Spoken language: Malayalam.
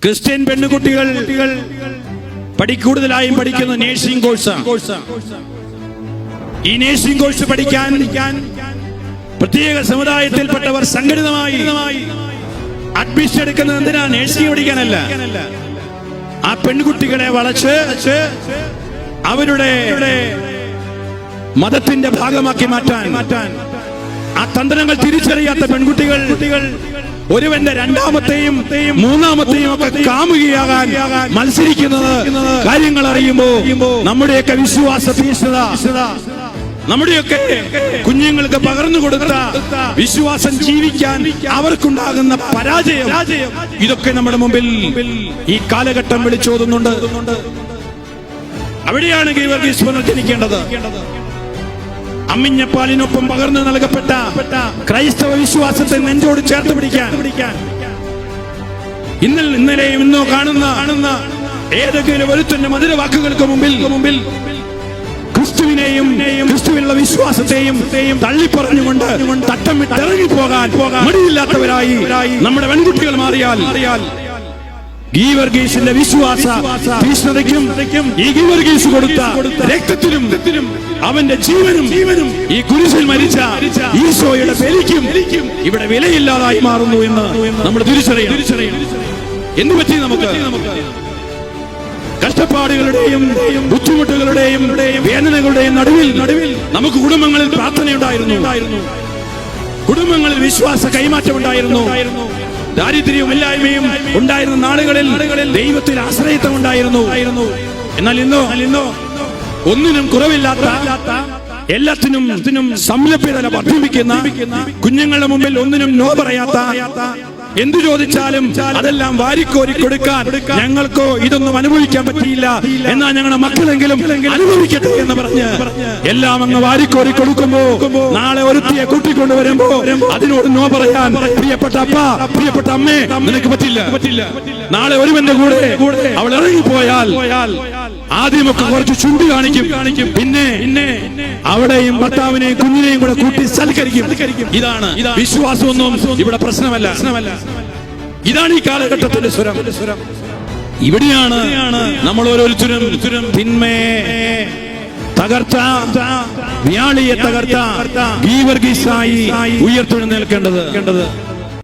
ക്രിസ്ത്യൻ പെണ്ണുകുട്ടികൾ കൂടുതലായും പഠിക്കുന്ന നേഴ്സിംഗ് കോഴ്സ്. ഈ നേഴ്സിംഗ് കോഴ്സ് പഠിക്കാൻ പ്രത്യേക സമുദായത്തിൽപ്പെട്ടവർ സംഘടിതമായി അഡ്മിഷൻ എടുക്കുന്നത് എന്തിനാ? നേഴ്സിംഗ് പഠിക്കാനല്ല. ആ പെൺകുട്ടികളെ വളച്ച് അവരുടെ മതത്തിന്റെ ഭാഗമാക്കി മാറ്റാൻ ആ തന്ത്രങ്ങൾ തിരിച്ചറിയാത്ത പെൺകുട്ടികൾ ഒരുവന്റെ രണ്ടാമത്തെയും മൂന്നാമത്തെയും ഒക്കെ കാമുകിയാകാൻ മത്സരിക്കുന്നത് കാര്യങ്ങൾ അറിയുമ്പോ നമ്മുടെയൊക്കെ വിശ്വാസ തീഷ്ണത, നമ്മുടെയൊക്കെ കുഞ്ഞുങ്ങൾക്ക് പകർന്നു കൊടുത്ത വിശ്വാസം ജീവിക്കാൻ അവർക്കുണ്ടാകുന്ന പരാജയം, ഇതൊക്കെ നമ്മുടെ മുമ്പിൽ ഈ കാലഘട്ടം വിളിച്ചോതുന്നുണ്ട്. അവിടെയാണ് ഗീവർഗീസ് പുനർജനിക്കേണ്ടത്. അമ്മിഞ്ഞപ്പാലിനൊപ്പം പകർന്നു നൽകപ്പെട്ട ക്രൈസ്തവ വിശ്വാസത്തെ നെഞ്ചോട് ചേർത്ത് പിടിക്കാൻ ഇന്നലെയും ഇന്നോ കാണുന്ന ഏതെങ്കിലും ഒരുത്തന്റെ മധുര വാക്കുകൾക്ക് മുമ്പിൽ ക്രിസ്തുവിനെയും ക്രിസ്തുവിനുള്ള വിശ്വാസത്തെയും തള്ളിപ്പറഞ്ഞുകൊണ്ട് തട്ടമിട്ട് ഇറങ്ങിപ്പോകാൻ മടിയില്ലാത്തവരായി നമ്മുടെ പെൺകുട്ടികൾ മാറിയാൽ ഗീവർഗീസിന്റെ വിശ്വാസ തീഷ്ണതയ്ക്കും ഈ ഗീവർഗീസ് കൊടുത്ത രക്തത്തിലും അവന്റെ ജീവനും ഈ കുരിശിൽ മരിച്ച ഈശോയുടെ ബലിക്കും ഇവിടെ വിലയില്ലാതായി മാറുന്നു എന്ന് നമ്മൾ തിരിച്ചറിയണം. എന്തു പറ്റി? നമുക്ക് കഷ്ടപ്പാടുകളുടെയും ബുദ്ധിമുട്ടുകളുടെയും വേദനകളുടെയും നടുവിൽ നമുക്ക് കുടുംബങ്ങളിൽ പ്രാർത്ഥനയുണ്ടായിരുന്നു, കുടുംബങ്ങളിൽ വിശ്വാസ കൈമാറ്റം ഉണ്ടായിരുന്നു, ദാരിദ്ര്യവും ഇല്ലായ്മയും ഉണ്ടായിരുന്ന നാളുകളിൽ ദൈവത്തിൽ ആശ്രയത്വം ഉണ്ടായിരുന്നു. എന്നാൽ ഇന്നോ ഒന്നിനും കുറവില്ലാത്ത, എല്ലാത്തിനും സംലഭ്യത വർദ്ധിപ്പിക്കുന്ന, കുഞ്ഞുങ്ങളുടെ മുമ്പിൽ ഒന്നിനും നോ പറയാത്ത, എന്തു ചോദിച്ചാലും അതെല്ലാം വാരിക്കോരി കൊടുക്കാൻ ഞങ്ങൾക്കോ ഇതൊന്നും അനുഭവിക്കാൻ പറ്റിയില്ല, എന്നാ ഞങ്ങളുടെ മക്കളെങ്കിലും അനുഭവിക്കട്ടെ എന്ന് പറഞ്ഞ് എല്ലാം അങ്ങ് വാരിക്കോരി കൊടുക്കുമ്പോ നാളെ ഒരുത്തിയെ കൂട്ടിക്കൊണ്ടുവരുമ്പോ അതിനോട് നോ പറയാൻ പ്രിയപ്പെട്ട അപ്പ, പ്രിയപ്പെട്ട അമ്മേ, നിനക്ക് പറ്റില്ല. നാളെ ഒരുവന്റെ കൂടെ അവൾ ഇറങ്ങിപ്പോയാൽ ആദ്യമൊക്കെ കുറച്ച് ചുണ്ടി കാണിക്കും, പിന്നെ അവിടെയും ഭർത്താവിനെയും കുഞ്ഞിനെയും കൂടെ കൂട്ടി സൽക്കരിക്കും. ഇതാണ് വിശ്വാസമൊന്നും ഇവിടെ പ്രശ്നമല്ല. ഇതാണ് ഈ കാലഘട്ടത്തിന്റെ സ്വരം. ഇവിടെയാണ് നമ്മൾ ഓരോരുത്തരും തിന്മയെ തകർത്ത, വ്യാളിയെ തകർത്ത ഗീവർഗീസായി ഉയർത്തെഴുന്നേൽക്കേണ്ടത്.